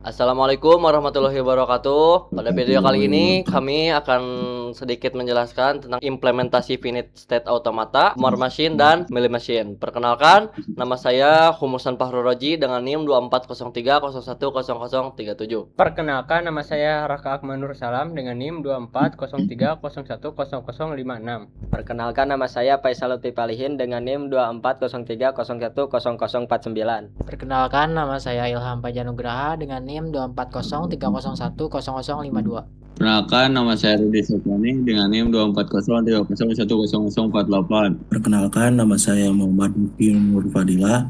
Assalamualaikum warahmatullahi wabarakatuh. Pada video kali Warahmatullahi ini wabarakatuh. kami akan sedikit menjelaskan tentang implementasi finite state automata, more machine, dan melee machine. Perkenalkan, nama saya Humusan Fahruroji dengan NIM 2403010037. Perkenalkan, nama saya Raka Akmanur Salam dengan NIM 2403010056. Perkenalkan, nama saya Faisal Lutfi Palihin dengan NIM 2403010049. Perkenalkan, nama saya Ilham Pajanugraha dengan NIM 2403010052. Perkenalkan, nama saya Rudi Sopani dengan NIM 2403010048. Perkenalkan, nama saya Muhammad Mufi Nur Fadilah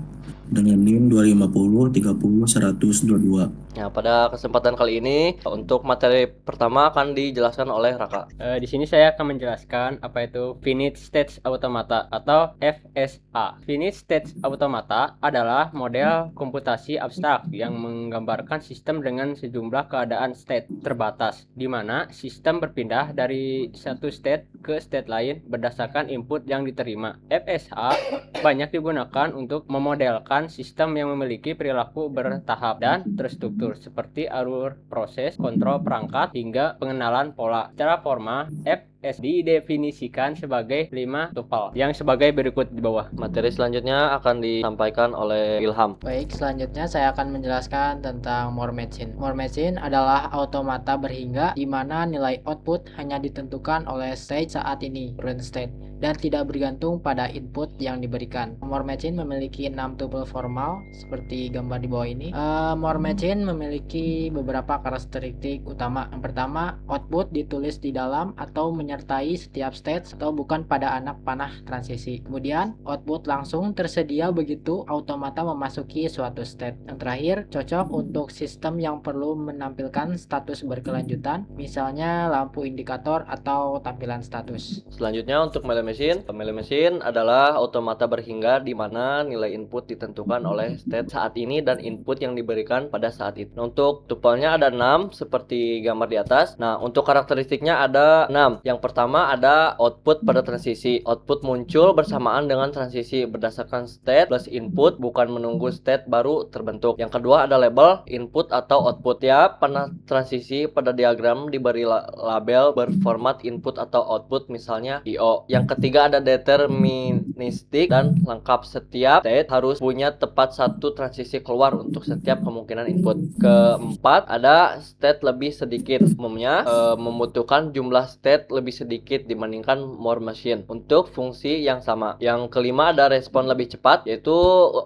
dengan NIM 250 30 100 22. Ya, pada kesempatan kali ini untuk materi pertama akan dijelaskan oleh Raka. Di sini saya akan menjelaskan apa itu Finite State Automata atau FSA. Finite State Automata adalah model komputasi abstrak yang menggambarkan sistem dengan sejumlah keadaan state terbatas, di mana sistem berpindah dari satu state ke state lain berdasarkan input yang diterima. FSA banyak digunakan untuk memodelkan sistem yang memiliki perilaku bertahap dan terstruktur seperti alur proses, kontrol perangkat, hingga pengenalan pola. Secara formal, FS didefinisikan sebagai 5 tuple yang sebagai berikut di bawah. Materi selanjutnya akan disampaikan oleh Ilham. Baik, selanjutnya saya akan menjelaskan tentang more machine. More machine adalah automata berhingga di mana nilai output hanya ditentukan oleh state saat ini, current state, dan tidak bergantung pada input yang diberikan. More machine memiliki 6 tuple formal seperti gambar di bawah ini. More machine memiliki beberapa karakteristik utama. Yang pertama, output ditulis di dalam atau menyertai setiap state atau bukan pada anak panah transisi. Kemudian, output langsung tersedia begitu automata memasuki suatu state. Yang terakhir, cocok untuk sistem yang perlu menampilkan status berkelanjutan, misalnya lampu indikator atau tampilan status. Selanjutnya untuk melee machine. Melee machine adalah automata berhingga di mana nilai input ditentukan oleh state saat ini dan input yang diberikan pada saat itu. Untuk tupelnya ada 6 seperti gambar di atas. Nah, untuk karakteristiknya ada 6. Yang pertama ada output pada transisi. Output muncul bersamaan dengan transisi berdasarkan state plus input, bukan menunggu state baru terbentuk. Yang kedua ada label input atau output. Tiap panah transisi pada diagram diberi label berformat input atau output, misalnya IO. Yang ketiga ada deterministik dan lengkap. Setiap state harus punya tepat satu transisi keluar untuk setiap kemungkinan input. Keempat ada state lebih sedikit. Umumnya membutuhkan jumlah state lebih sedikit dibandingkan more machine untuk fungsi yang sama. Yang kelima ada respon lebih cepat, yaitu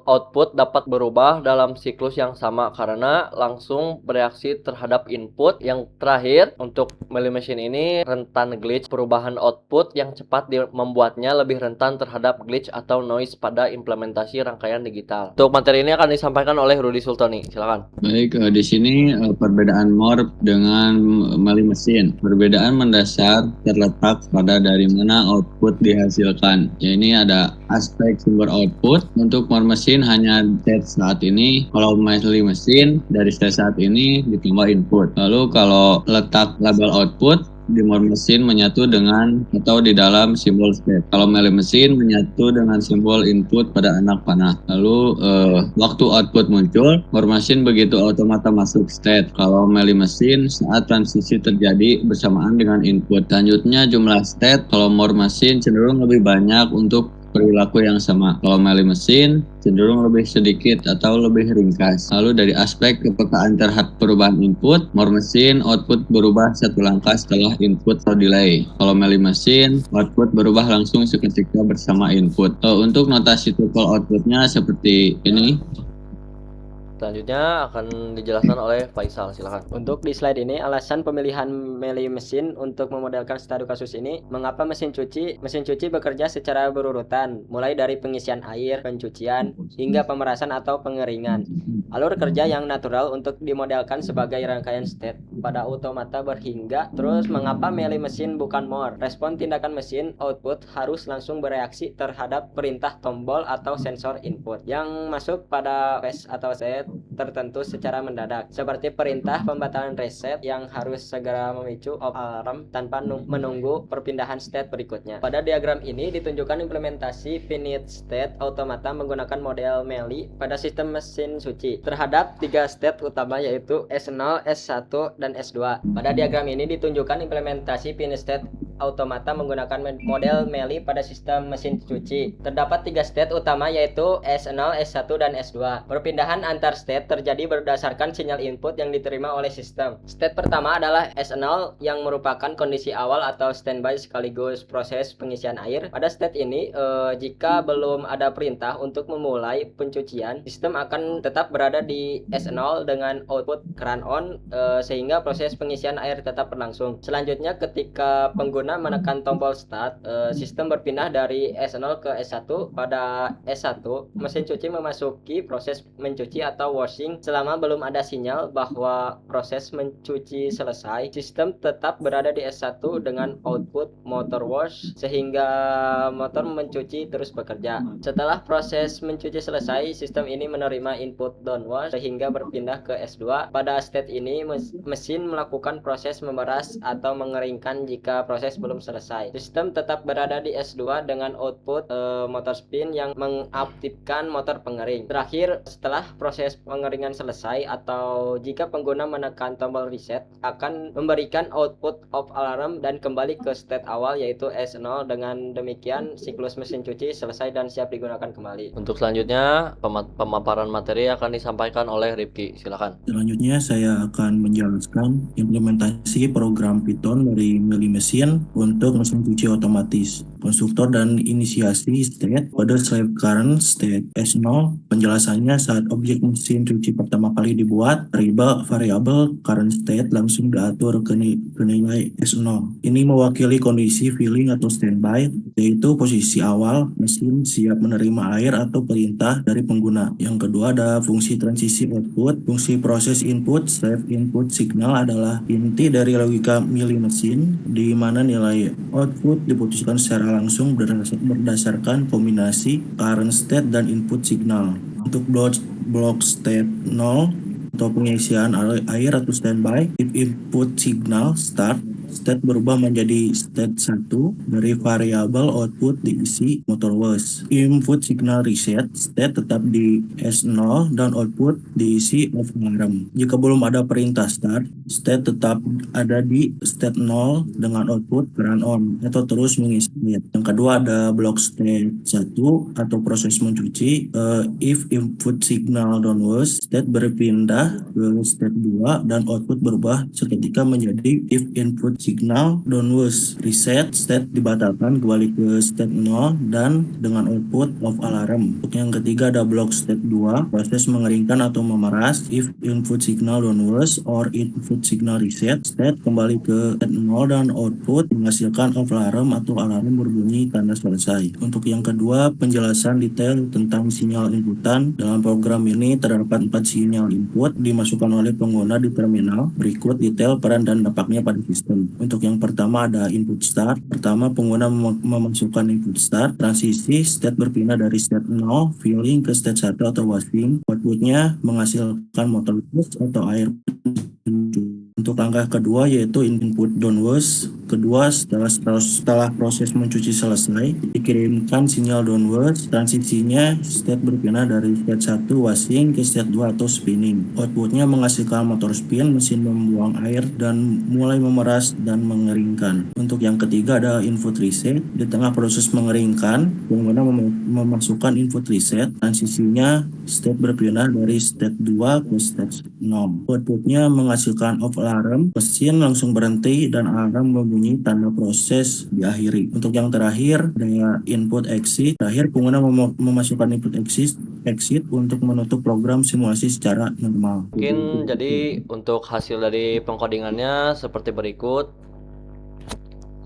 output dapat berubah dalam siklus yang sama karena langsung bereaksi terhadap input. Yang terakhir untuk melee machine ini rentan glitch. Perubahan output yang cepat membuatnya lebih rentan terhadap glitch atau noise pada implementasi rangkaian digital. Untuk materi ini akan disampaikan oleh Rudi Sultani. Silakan. Baik, di sini perbedaan more dengan melee machine. Perbedaan mendasar terletak pada dari mana output dihasilkan. Ya, ini ada aspek sumber output. Untuk more machine hanya state saat ini. Kalau melee machine dari state saat ini ditambah input. Lalu kalau letak label output di more machine menyatu dengan atau di dalam simbol state. Kalau melee machine menyatu dengan simbol input pada anak panah. Lalu waktu output muncul, more machine begitu automata masuk state. Kalau melee machine saat transisi terjadi bersamaan dengan input. Selanjutnya jumlah state. Kalau more machine cenderung lebih banyak untuk perilaku yang sama. Kalau melee machine cenderung lebih sedikit atau lebih ringkas. Lalu dari aspek kepekaan terhadap perubahan input, more machine output berubah satu langkah setelah input atau delay. Kalau melee machine output berubah langsung seketika bersama input. Untuk notasi tuple outputnya seperti ini. Selanjutnya akan dijelaskan oleh Faisal, silakan. Untuk di slide ini, alasan pemilihan melee machine untuk memodelkan studi kasus ini, mengapa mesin cuci bekerja secara berurutan, mulai dari pengisian air, pencucian, hingga pemerasan atau pengeringan. Alur kerja yang natural untuk dimodelkan sebagai rangkaian state pada automata berhingga. Terus, mengapa melee machine bukan more? Respon tindakan mesin output harus langsung bereaksi terhadap perintah tombol atau sensor input yang masuk pada phase atau set tertentu secara mendadak, seperti perintah pembatalan reset yang harus segera memicu alarm tanpa menunggu perpindahan state berikutnya. Pada diagram ini ditunjukkan implementasi finite state automata menggunakan model melee pada sistem mesin cuci. terhadap tiga state utama yaitu S0, S1, dan S2. Pada diagram ini ditunjukkan implementasi finite state automata menggunakan model Mealy pada sistem mesin cuci. Terdapat tiga state utama yaitu S0, S1, dan S2. Perpindahan antar state terjadi berdasarkan sinyal input yang diterima oleh sistem. State pertama adalah S0 yang merupakan kondisi awal atau standby sekaligus proses pengisian air. Pada state ini, jika belum ada perintah untuk memulai pencucian, sistem akan tetap berada di S0 dengan output keran on sehingga proses pengisian air tetap berlangsung. Selanjutnya, ketika pengguna menekan tombol start, sistem berpindah dari S0 ke S1. Pada S1, mesin cuci memasuki proses mencuci atau washing. Selama belum ada sinyal bahwa proses mencuci selesai, sistem tetap berada di S1 dengan output motor wash sehingga motor mencuci terus bekerja. Setelah proses mencuci selesai, sistem ini menerima input downwash sehingga berpindah ke S2. Pada state ini, mesin melakukan proses memeras atau mengeringkan jika proses belum selesai. Sistem tetap berada di S2 dengan output motor spin yang mengaktifkan motor pengering. Terakhir, setelah proses pengeringan selesai atau jika pengguna menekan tombol reset, akan memberikan output off alarm dan kembali ke state awal yaitu S0. Dengan demikian, siklus mesin cuci selesai dan siap digunakan kembali. Untuk selanjutnya, pemaparan materi akan disampaikan oleh Rifki. Silakan. Selanjutnya saya akan menjelaskan implementasi program Python dari Mealy Machine untuk mesin cuci otomatis. Konstruktor dan inisiasi state pada slave current state S0. Penjelasannya saat objek mesin cuci pertama kali dibuat, variabel current state langsung diatur ke nilai S0. Ini mewakili kondisi filling atau standby, yaitu posisi awal mesin siap menerima air atau perintah dari pengguna. Yang kedua ada fungsi transisi output. Fungsi proses input, save input signal adalah inti dari logika Mealy Machine, di mana nilai output diputuskan secara langsung berdasarkan kombinasi current state dan input signal. Untuk blok state 0 atau pengisian air atau standby, if input signal start, state berubah menjadi state 1 dari variabel output diisi motor wash. Input signal reset, state tetap di S0 dan output diisi off alarm. Jika belum ada perintah start, state tetap ada di state 0 dengan output keran on atau terus mengisi. Yang kedua ada blok state 1 atau proses mencuci. If input signal downwash, state berpindah ke state 2 dan output berubah seketika menjadi if input signal downwash. Reset, state dibatalkan kembali ke state 0 dan dengan output off alarm. Untuk yang ketiga ada blok state 2, proses mengeringkan atau memeras. If input signal downwash or input signal reset, state kembali ke state 0 dan output menghasilkan off alarm atau alarm berbunyi tanda selesai. Untuk yang kedua, penjelasan detail tentang sinyal inputan. Dalam program ini terdapat 4 sinyal input dimasukkan oleh pengguna di terminal. Berikut detail peran dan dampaknya pada sistem. Untuk yang pertama ada input start. Pertama, pengguna memasukkan input start. Transisi state berpindah dari state 0 filling ke state 1 atau washing. Outputnya menghasilkan motor wash atau air. Untuk langkah kedua yaitu input downwash. Kedua, setelah proses mencuci selesai, dikirimkan sinyal downwash. Transisinya state berpindah dari state 1 washing ke state 2 atau spinning. Outputnya menghasilkan motor spin, mesin membuang air dan mulai memeras dan mengeringkan. Untuk yang ketiga ada input reset. Di tengah proses mengeringkan, pengguna memasukkan input reset. Transisinya state berpindah dari state 2 ke state 0. Outputnya menghasilkan off alarm, mesin langsung berhenti dan alarm membunyi tanda proses diakhiri. Untuk yang terakhir ada input exit. Terakhir pengguna memasukkan input exit untuk menutup program simulasi secara normal. Mungkin jadi untuk hasil dari pengkodingannya seperti berikut.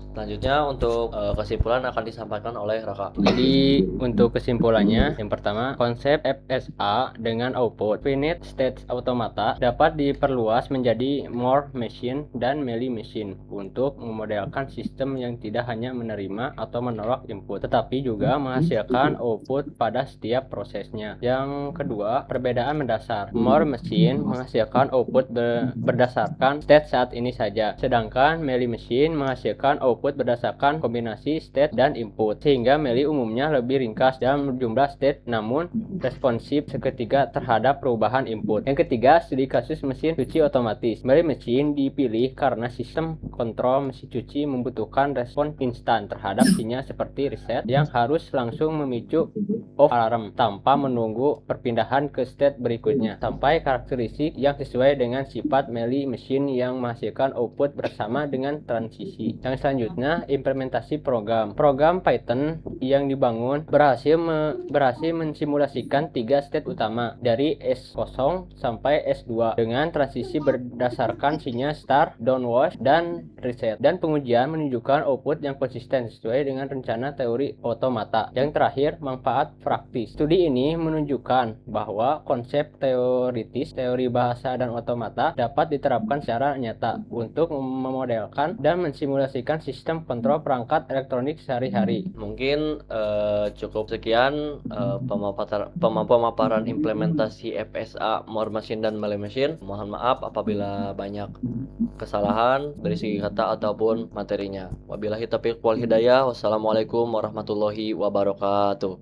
Selanjutnya untuk kesimpulan akan disampaikan oleh Raka. Jadi untuk kesimpulannya, yang pertama, konsep FSA dengan output finite state automata dapat diperluas menjadi more machine dan Mealy machine untuk memodelkan sistem yang tidak hanya menerima atau menolak input, tetapi juga menghasilkan output pada setiap prosesnya. Yang kedua, perbedaan mendasar. More machine menghasilkan output berdasarkan state saat ini saja, sedangkan Mealy machine menghasilkan output output berdasarkan kombinasi state dan input, sehingga Meli umumnya lebih ringkas dalam jumlah state namun responsif seketika terhadap perubahan input. Yang ketiga, studi kasus mesin cuci otomatis. Meli mesin dipilih karena sistem kontrol mesin cuci membutuhkan respon instan terhadap sinyal seperti reset yang harus langsung memicu off alarm tanpa menunggu perpindahan ke state berikutnya, sampai karakteristik yang sesuai dengan sifat Meli mesin yang menghasilkan output bersama dengan transisi. Yang selanjutnya, implementasi program. Program Python yang dibangun berhasil mensimulasikan 3 state utama dari S0 sampai S2 dengan transisi berdasarkan sinyal start, downwash, dan reset. Dan pengujian menunjukkan output yang konsisten sesuai dengan rencana teori otomata. Yang terakhir, manfaat praktis. Studi ini menunjukkan bahwa konsep teoritis, teori bahasa dan otomata dapat diterapkan secara nyata untuk memodelkan dan mensimulasikan sistem kontrol perangkat elektronik sehari-hari. Mungkin cukup sekian pemaparan implementasi FSA, More Machine dan Melee Machine. Mohon maaf apabila banyak kesalahan dari segi kata ataupun materinya. Wabillahi taufiq wal hidayah. Wassalamualaikum warahmatullahi wabarakatuh.